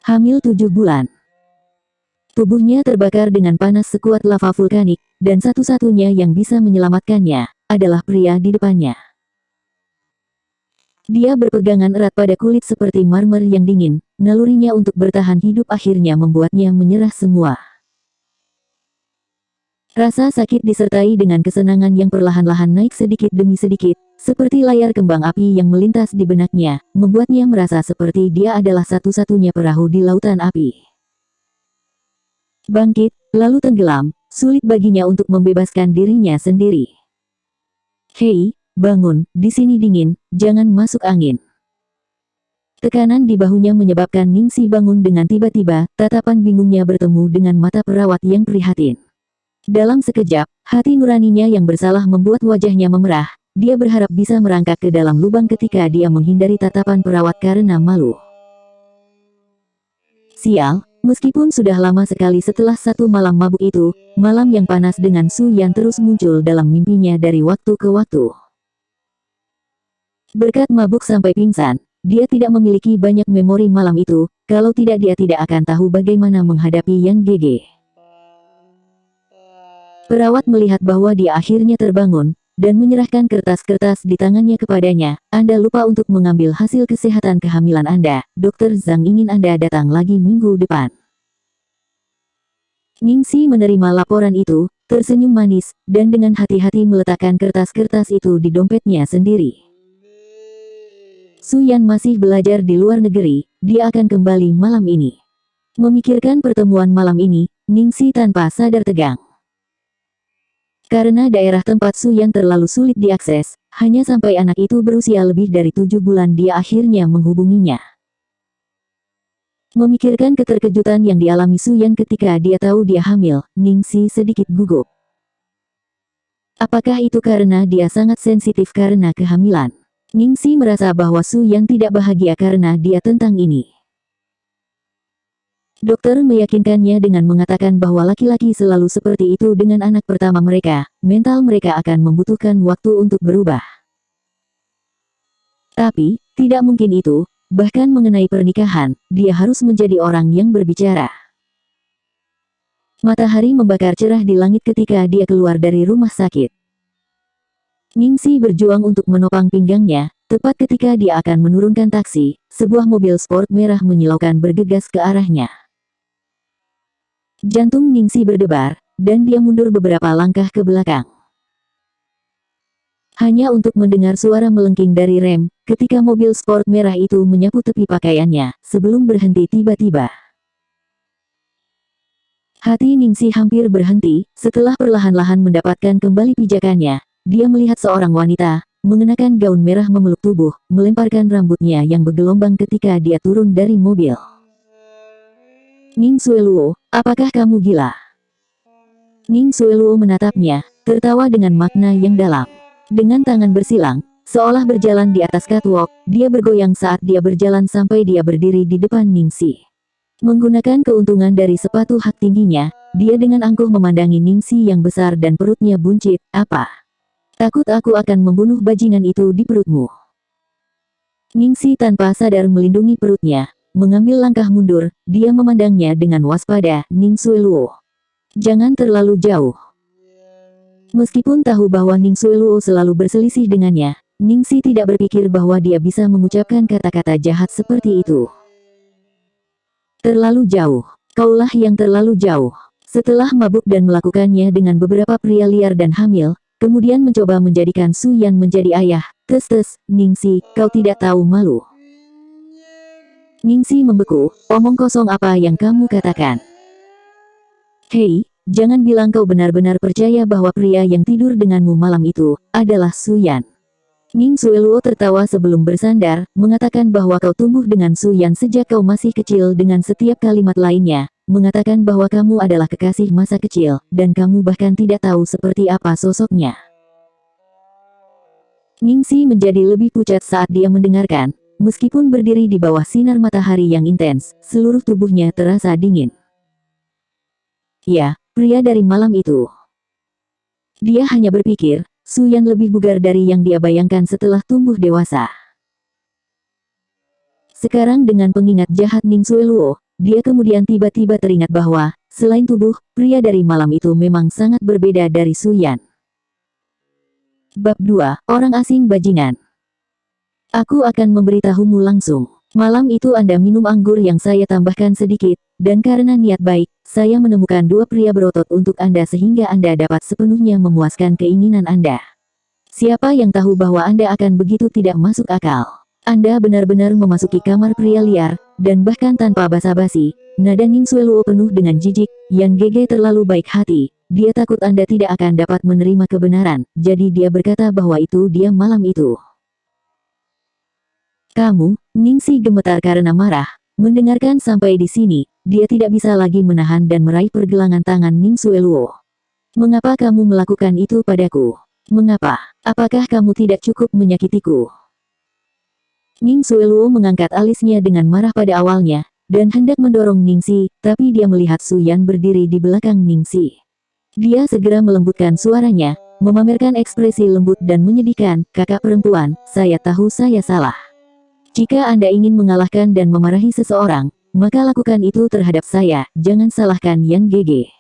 Hamil 7 bulan. Tubuhnya terbakar dengan panas sekuat lava vulkanik, dan satu-satunya yang bisa menyelamatkannya adalah pria di depannya. Dia berpegangan erat pada kulit seperti marmer yang dingin, nalurinya untuk bertahan hidup akhirnya membuatnya menyerah semua. Rasa sakit disertai dengan kesenangan yang perlahan-lahan naik sedikit demi sedikit, seperti layar kembang api yang melintas di benaknya, membuatnya merasa seperti dia adalah satu-satunya perahu di lautan api. Bangkit, lalu tenggelam, sulit baginya untuk membebaskan dirinya sendiri. Hei, bangun, di sini dingin, jangan masuk angin. Tekanan di bahunya menyebabkan Ningsi bangun dengan tiba-tiba, tatapan bingungnya bertemu dengan mata perawat yang prihatin. Dalam sekejap, hati nuraninya yang bersalah membuat wajahnya memerah, dia berharap bisa merangkak ke dalam lubang ketika dia menghindari tatapan perawat karena malu. Sial, meskipun sudah lama sekali setelah satu malam mabuk itu, malam yang panas dengan Su Yan terus muncul dalam mimpinya dari waktu ke waktu. Berkat mabuk sampai pingsan, dia tidak memiliki banyak memori malam itu, kalau tidak dia tidak akan tahu bagaimana menghadapi Yang Gege. Perawat melihat bahwa dia akhirnya terbangun, dan menyerahkan kertas-kertas di tangannya kepadanya. Anda lupa untuk mengambil hasil kesehatan kehamilan Anda, Dokter Zhang ingin Anda datang lagi minggu depan. Ningsi menerima laporan itu, tersenyum manis, dan dengan hati-hati meletakkan kertas-kertas itu di dompetnya sendiri. Su Yan masih belajar di luar negeri, dia akan kembali malam ini. Memikirkan pertemuan malam ini, Ningsi tanpa sadar tegang. Karena daerah tempat Su Yan terlalu sulit diakses, hanya sampai anak itu berusia lebih dari 7 bulan dia akhirnya menghubunginya. Memikirkan keterkejutan yang dialami Su Yan ketika dia tahu dia hamil, Ningsi sedikit gugup. Apakah itu karena dia sangat sensitif karena kehamilan? Ningsi merasa bahwa Su Yan tidak bahagia karena dia tentang ini. Dokter meyakinkannya dengan mengatakan bahwa laki-laki selalu seperti itu dengan anak pertama mereka, mental mereka akan membutuhkan waktu untuk berubah. Tapi, tidak mungkin itu, bahkan mengenai pernikahan, dia harus menjadi orang yang berbicara. Matahari membakar cerah di langit ketika dia keluar dari rumah sakit. Ningsi berjuang untuk menopang pinggangnya, tepat ketika dia akan menurunkan taksi, sebuah mobil sport merah menyilaukan bergegas ke arahnya. Jantung Ningsi berdebar, dan dia mundur beberapa langkah ke belakang. Hanya untuk mendengar suara melengking dari rem, ketika mobil sport merah itu menyapu tepi pakaiannya, sebelum berhenti tiba-tiba. Hati Ningsi hampir berhenti, setelah perlahan-lahan mendapatkan kembali pijakannya, dia melihat seorang wanita, mengenakan gaun merah memeluk tubuh, melemparkan rambutnya yang bergelombang ketika dia turun dari mobil. Ning Sueluo, apakah kamu gila? Ning Sueluo menatapnya, tertawa dengan makna yang dalam. Dengan tangan bersilang, seolah berjalan di atas catwalk, dia bergoyang saat dia berjalan sampai dia berdiri di depan Ningsi. Menggunakan keuntungan dari sepatu hak tingginya, dia dengan angkuh memandangi Ningsi yang besar dan perutnya buncit. Apa? Takut aku akan membunuh bajingan itu di perutmu. Ningsi tanpa sadar melindungi perutnya. Mengambil langkah mundur, dia memandangnya dengan waspada. Ning Sueluo, jangan terlalu jauh. Meskipun tahu bahwa Ning Sueluo selalu berselisih dengannya, Ningsi tidak berpikir bahwa dia bisa mengucapkan kata-kata jahat seperti itu. Terlalu jauh, kaulah yang terlalu jauh. Setelah mabuk dan melakukannya dengan beberapa pria liar dan hamil, kemudian mencoba menjadikan Su Yan menjadi ayah. Tes, Ningsi, kau tidak tahu malu. Ningsi membeku, omong kosong apa yang kamu katakan? Hei, jangan bilang kau benar-benar percaya bahwa pria yang tidur denganmu malam itu, adalah Su Yan. Ning Sueluo tertawa sebelum bersandar, mengatakan bahwa kau tumbuh dengan Su Yan sejak kau masih kecil dengan setiap kalimat lainnya, mengatakan bahwa kamu adalah kekasih masa kecil, dan kamu bahkan tidak tahu seperti apa sosoknya. Ningsi menjadi lebih pucat saat dia mendengarkan. Meskipun berdiri di bawah sinar matahari yang intens, seluruh tubuhnya terasa dingin. Ya, pria dari malam itu. Dia hanya berpikir, Su Yan lebih bugar dari yang dia bayangkan setelah tumbuh dewasa. Sekarang dengan pengingat jahat Ning Sueluo, dia kemudian tiba-tiba teringat bahwa, selain tubuh, pria dari malam itu memang sangat berbeda dari Su Yan. Bab 2, Orang Asing Bajingan. Aku akan memberitahumu langsung. Malam itu Anda minum anggur yang saya tambahkan sedikit, dan karena niat baik, saya menemukan dua pria berotot untuk Anda sehingga Anda dapat sepenuhnya memuaskan keinginan Anda. Siapa yang tahu bahwa Anda akan begitu tidak masuk akal? Anda benar-benar memasuki kamar pria liar, dan bahkan tanpa basa-basi, nada Ning Sueluo penuh dengan jijik, yang GG terlalu baik hati. Dia takut Anda tidak akan dapat menerima kebenaran, jadi dia berkata bahwa itu dia malam itu. Kamu, Ningsi gemetar karena marah. Mendengarkan sampai di sini, dia tidak bisa lagi menahan dan meraih pergelangan tangan Ning Sueluo. Mengapa kamu melakukan itu padaku? Mengapa? Apakah kamu tidak cukup menyakitiku? Ning Sueluo mengangkat alisnya dengan marah pada awalnya, dan hendak mendorong Ningsi, tapi dia melihat Su Yan berdiri di belakang Ningsi. Dia segera melembutkan suaranya, memamerkan ekspresi lembut dan menyedihkan, kakak perempuan, saya tahu saya salah. Jika Anda ingin mengalahkan dan memarahi seseorang, maka lakukan itu terhadap saya, jangan salahkan Yan GG.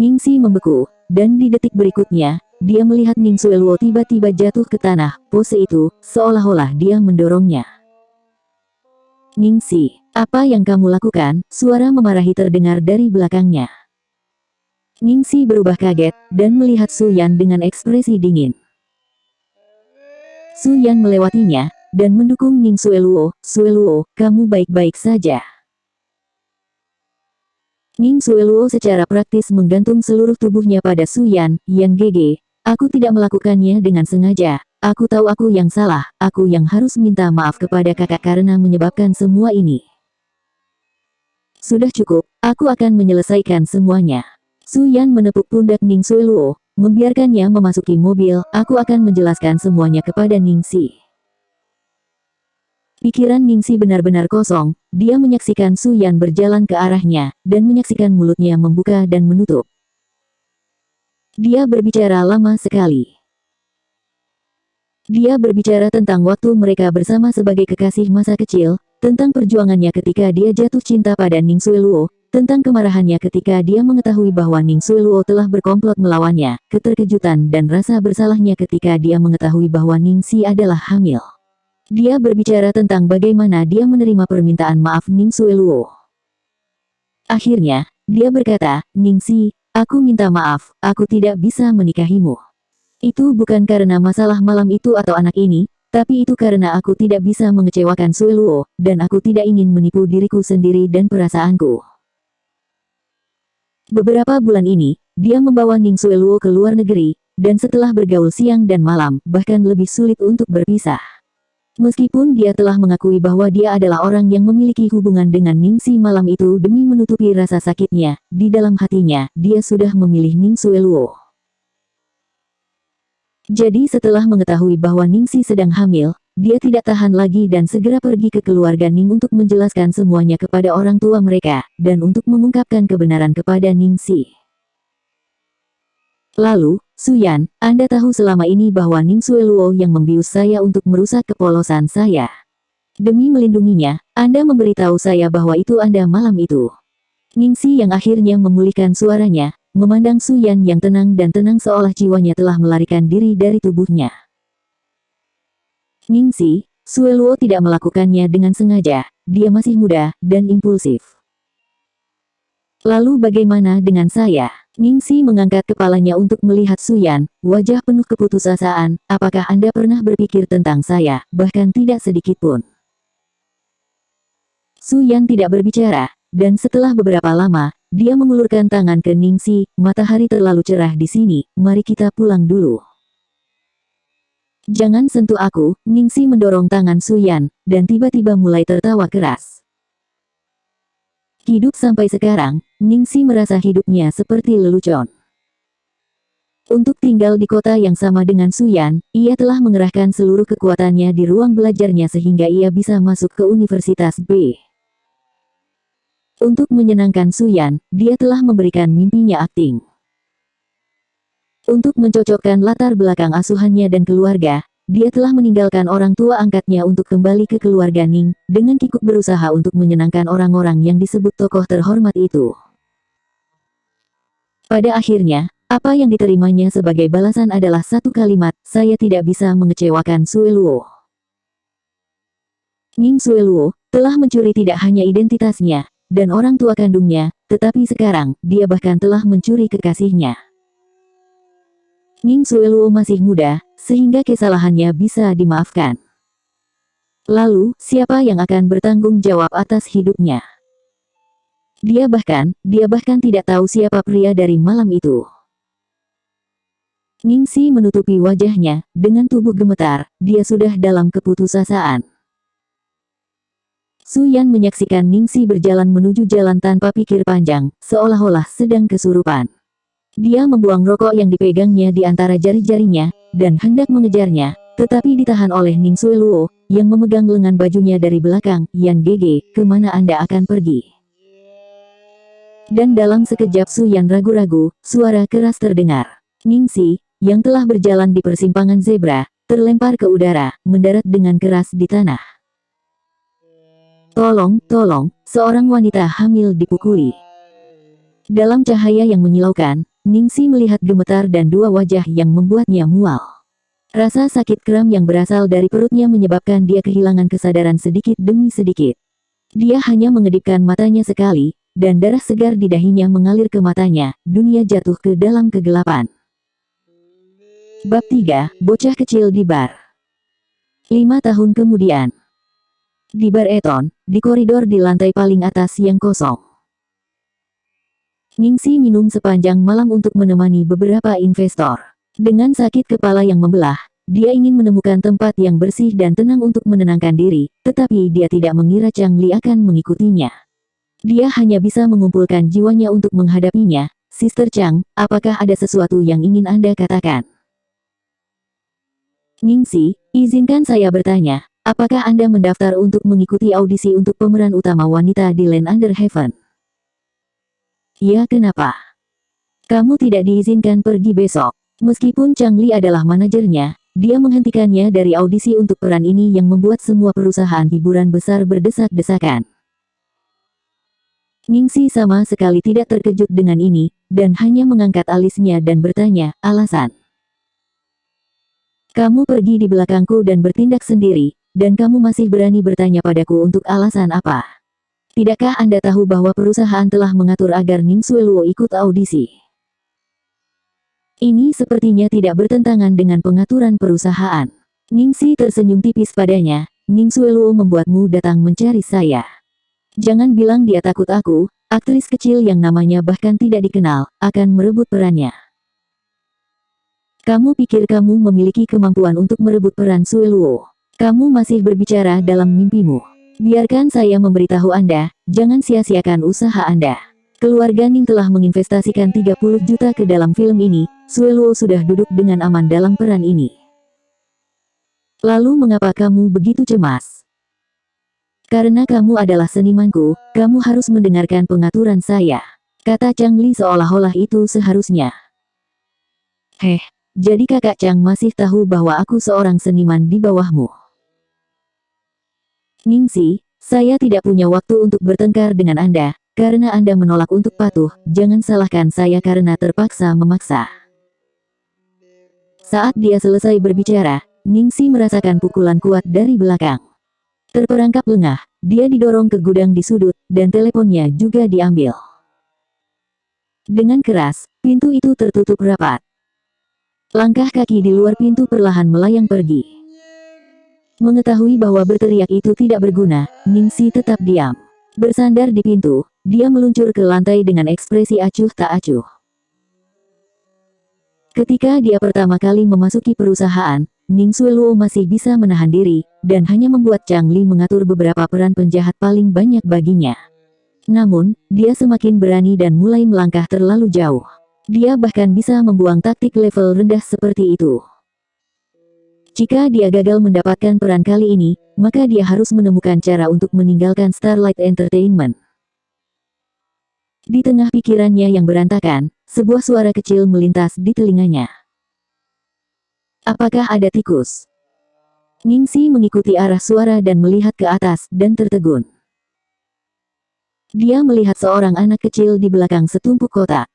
Ningsi membeku, dan di detik berikutnya, dia melihat Ning Sueluo tiba-tiba jatuh ke tanah. Pose itu, seolah-olah dia mendorongnya. Ningsi, apa yang kamu lakukan? Suara memarahi terdengar dari belakangnya. Ningsi berubah kaget, dan melihat Su Yan dengan ekspresi dingin. Su Yan melewatinya, dan mendukung Ning Sueluo. Sueluo, kamu baik-baik saja. Ning Sueluo secara praktis menggantung seluruh tubuhnya pada Su Yan. Yan GG, aku tidak melakukannya dengan sengaja. Aku tahu aku yang salah, aku yang harus minta maaf kepada kakak karena menyebabkan semua ini. Sudah cukup, aku akan menyelesaikan semuanya. Su Yan menepuk pundak Ning Sueluo, membiarkannya memasuki mobil. Aku akan menjelaskan semuanya kepada Ningsi. Pikiran Ningsi benar-benar kosong, dia menyaksikan Su Yan berjalan ke arahnya, dan menyaksikan mulutnya membuka dan menutup. Dia berbicara lama sekali. Dia berbicara tentang waktu mereka bersama sebagai kekasih masa kecil, tentang perjuangannya ketika dia jatuh cinta pada Ning Sueluo, tentang kemarahannya ketika dia mengetahui bahwa Ning Sueluo telah berkomplot melawannya, keterkejutan dan rasa bersalahnya ketika dia mengetahui bahwa Ningsi adalah hamil. Dia berbicara tentang bagaimana dia menerima permintaan maaf Ning Sueluo. Akhirnya, dia berkata, Ningsi, aku minta maaf, aku tidak bisa menikahimu. Itu bukan karena masalah malam itu atau anak ini, tapi itu karena aku tidak bisa mengecewakan Sueluo, dan aku tidak ingin menipu diriku sendiri dan perasaanku. Beberapa bulan ini, dia membawa Ning Sueluo ke luar negeri, dan setelah bergaul siang dan malam, bahkan lebih sulit untuk berpisah. Meskipun dia telah mengakui bahwa dia adalah orang yang memiliki hubungan dengan Ningsi malam itu demi menutupi rasa sakitnya, di dalam hatinya, dia sudah memilih Ning Sueluo. Jadi setelah mengetahui bahwa Ningsi sedang hamil, dia tidak tahan lagi dan segera pergi ke keluarga Ning untuk menjelaskan semuanya kepada orang tua mereka, dan untuk mengungkapkan kebenaran kepada Ningsi. Lalu, Su Yan, Anda tahu selama ini bahwa Ning Sueluo yang membius saya untuk merusak kepolosan saya. Demi melindunginya, Anda memberitahu saya bahwa itu Anda malam itu. Ningsi yang akhirnya memulihkan suaranya, memandang Su Yan yang tenang dan tenang seolah jiwanya telah melarikan diri dari tubuhnya. Ningsi, Sueluo tidak melakukannya dengan sengaja, dia masih muda, dan impulsif. Lalu bagaimana dengan saya? Ningsi mengangkat kepalanya untuk melihat Su Yan, wajah penuh keputusasaan, apakah Anda pernah berpikir tentang saya, bahkan tidak sedikit pun. Su Yan tidak berbicara, dan setelah beberapa lama, dia mengulurkan tangan ke Ningsi, matahari terlalu cerah di sini, mari kita pulang dulu. Jangan sentuh aku, Ningsi mendorong tangan Su Yan, dan tiba-tiba mulai tertawa keras. Hidup sampai sekarang, Ningsi merasa hidupnya seperti lelucon. Untuk tinggal di kota yang sama dengan Su Yan, ia telah mengerahkan seluruh kekuatannya di ruang belajarnya sehingga ia bisa masuk ke Universitas B. Untuk menyenangkan Su Yan, dia telah memberikan mimpinya akting. Untuk mencocokkan latar belakang asuhannya dan keluarga, dia telah meninggalkan orang tua angkatnya untuk kembali ke keluarga Ning, dengan kikuk berusaha untuk menyenangkan orang-orang yang disebut tokoh terhormat itu. Pada akhirnya, apa yang diterimanya sebagai balasan adalah satu kalimat, saya tidak bisa mengecewakan Sueluo. Ning Sueluo telah mencuri tidak hanya identitasnya dan orang tua kandungnya, tetapi sekarang, dia bahkan telah mencuri kekasihnya. Ning Sueluo masih muda, sehingga kesalahannya bisa dimaafkan. Lalu, siapa yang akan bertanggung jawab atas hidupnya? Dia bahkan tidak tahu siapa pria dari malam itu. Ningsi menutupi wajahnya, dengan tubuh gemetar, dia sudah dalam keputusasaan. Su Yan menyaksikan Ningsi berjalan menuju jalan tanpa pikir panjang, seolah-olah sedang kesurupan. Dia membuang rokok yang dipegangnya di antara jari-jarinya, dan hendak mengejarnya, tetapi ditahan oleh Ning Sueluo, yang memegang lengan bajunya dari belakang. Yan Gege, kemana Anda akan pergi? Dan dalam sekejap Su Yan ragu-ragu, suara keras terdengar. Ningsi, yang telah berjalan di persimpangan zebra, terlempar ke udara, mendarat dengan keras di tanah. Tolong, tolong, seorang wanita hamil dipukuli. Dalam cahaya yang menyilaukan, Ningsi melihat gemetar dan dua wajah yang membuatnya mual. Rasa sakit kram yang berasal dari perutnya menyebabkan dia kehilangan kesadaran sedikit demi sedikit. Dia hanya mengedipkan matanya sekali, dan darah segar di dahinya mengalir ke matanya, dunia jatuh ke dalam kegelapan. Bab 3, Bocah Kecil di Bar. 5 tahun kemudian. Di bar Eton, di koridor di lantai paling atas yang kosong. Ningsi minum sepanjang malam untuk menemani beberapa investor. Dengan sakit kepala yang membelah, dia ingin menemukan tempat yang bersih dan tenang untuk menenangkan diri, tetapi dia tidak mengira Chang Li akan mengikutinya. Dia hanya bisa mengumpulkan jiwanya untuk menghadapinya. Sister Chang, apakah ada sesuatu yang ingin Anda katakan? Ningsi, izinkan saya bertanya. Apakah Anda mendaftar untuk mengikuti audisi untuk pemeran utama wanita di Land Under Heaven? Ya, kenapa? Kamu tidak diizinkan pergi besok. Meskipun Chang Li adalah manajernya, dia menghentikannya dari audisi untuk peran ini yang membuat semua perusahaan hiburan besar berdesak-desakan. Ningsi sama sekali tidak terkejut dengan ini, dan hanya mengangkat alisnya dan bertanya, alasan. Kamu pergi di belakangku dan bertindak sendiri. Dan kamu masih berani bertanya padaku untuk alasan apa? Tidakkah Anda tahu bahwa perusahaan telah mengatur agar Ning Sueluo ikut audisi? Ini sepertinya tidak bertentangan dengan pengaturan perusahaan. Ningsi tersenyum tipis padanya. Ning Sueluo membuatmu datang mencari saya. Jangan bilang dia takut aku, aktris kecil yang namanya bahkan tidak dikenal, akan merebut perannya. Kamu pikir kamu memiliki kemampuan untuk merebut peran Sueluo? Kamu masih berbicara dalam mimpimu. Biarkan saya memberitahu Anda, jangan sia-siakan usaha Anda. Keluarga Ning telah menginvestasikan 30 juta ke dalam film ini, Sueluo sudah duduk dengan aman dalam peran ini. Lalu mengapa kamu begitu cemas? Karena kamu adalah senimanku, kamu harus mendengarkan pengaturan saya. Kata Chang Li seolah-olah itu seharusnya. Jadi kakak Chang masih tahu bahwa aku seorang seniman di bawahmu. Ningsi, saya tidak punya waktu untuk bertengkar dengan Anda, karena Anda menolak untuk patuh, jangan salahkan saya karena terpaksa memaksa. Saat dia selesai berbicara, Ningsi merasakan pukulan kuat dari belakang. Terperangkap lengah, dia didorong ke gudang di sudut, dan teleponnya juga diambil. Dengan keras, pintu itu tertutup rapat. Langkah kaki di luar pintu perlahan melayang pergi. Mengetahui bahwa berteriak itu tidak berguna, Ningsi tetap diam. Bersandar di pintu, dia meluncur ke lantai dengan ekspresi acuh tak acuh. Ketika dia pertama kali memasuki perusahaan, Ning Sueluo masih bisa menahan diri, dan hanya membuat Chang Li mengatur beberapa peran penjahat paling banyak baginya. Namun, dia semakin berani dan mulai melangkah terlalu jauh. Dia bahkan bisa membuang taktik level rendah seperti itu. Jika dia gagal mendapatkan peran kali ini, maka dia harus menemukan cara untuk meninggalkan Starlight Entertainment. Di tengah pikirannya yang berantakan, sebuah suara kecil melintas di telinganya. Apakah ada tikus? Ningsi mengikuti arah suara dan melihat ke atas dan tertegun. Dia melihat seorang anak kecil di belakang setumpuk kotak.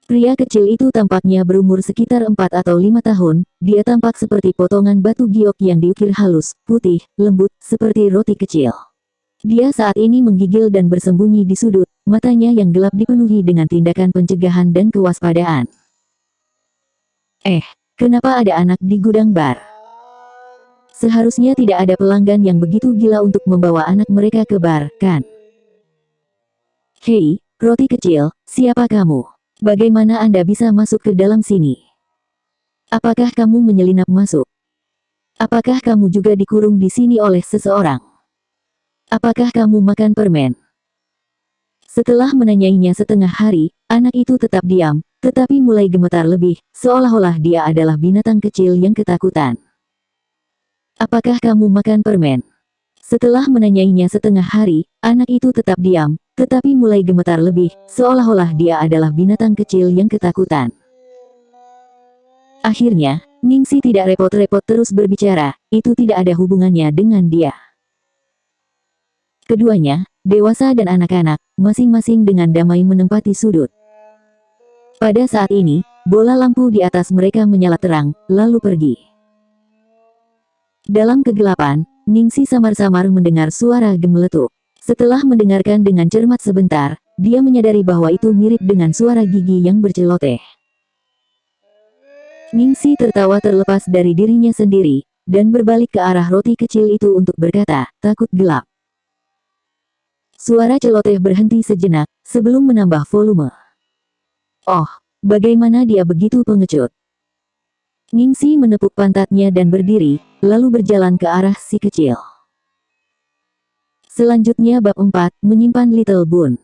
Pria kecil itu tampaknya berumur sekitar 4 atau 5 tahun, dia tampak seperti potongan batu giok yang diukir halus, putih, lembut, seperti roti kecil. Dia saat ini menggigil dan bersembunyi di sudut, matanya yang gelap dipenuhi dengan tindakan pencegahan dan kewaspadaan. Kenapa ada anak di gudang bar? Seharusnya tidak ada pelanggan yang begitu gila untuk membawa anak mereka ke bar, kan? Hei, roti kecil, siapa kamu? Bagaimana Anda bisa masuk ke dalam sini? Apakah kamu menyelinap masuk? Apakah kamu juga dikurung di sini oleh seseorang? Apakah kamu makan permen? Setelah menanyainya setengah hari, anak itu tetap diam, tetapi mulai gemetar lebih, seolah-olah dia adalah binatang kecil yang ketakutan. Apakah kamu makan permen? Setelah menanyainya setengah hari, anak itu tetap diam, tetapi mulai gemetar lebih, seolah-olah dia adalah binatang kecil yang ketakutan. Akhirnya, Ningsi tidak repot-repot terus berbicara, itu tidak ada hubungannya dengan dia. Keduanya, dewasa dan anak-anak, masing-masing dengan damai menempati sudut. Pada saat ini, bola lampu di atas mereka menyala terang, lalu pergi. Dalam kegelapan, Ningsi samar-samar mendengar suara gemeletup. Setelah mendengarkan dengan cermat sebentar, dia menyadari bahwa itu mirip dengan suara gigi yang berceloteh. Ningsi tertawa terlepas dari dirinya sendiri, dan berbalik ke arah roti kecil itu untuk berkata, takut gelap. Suara celoteh berhenti sejenak, sebelum menambah volume. Oh, bagaimana dia begitu pengecut. Ningsi menepuk pantatnya dan berdiri, lalu berjalan ke arah si kecil. Selanjutnya bab 4, menyimpan Little Bun.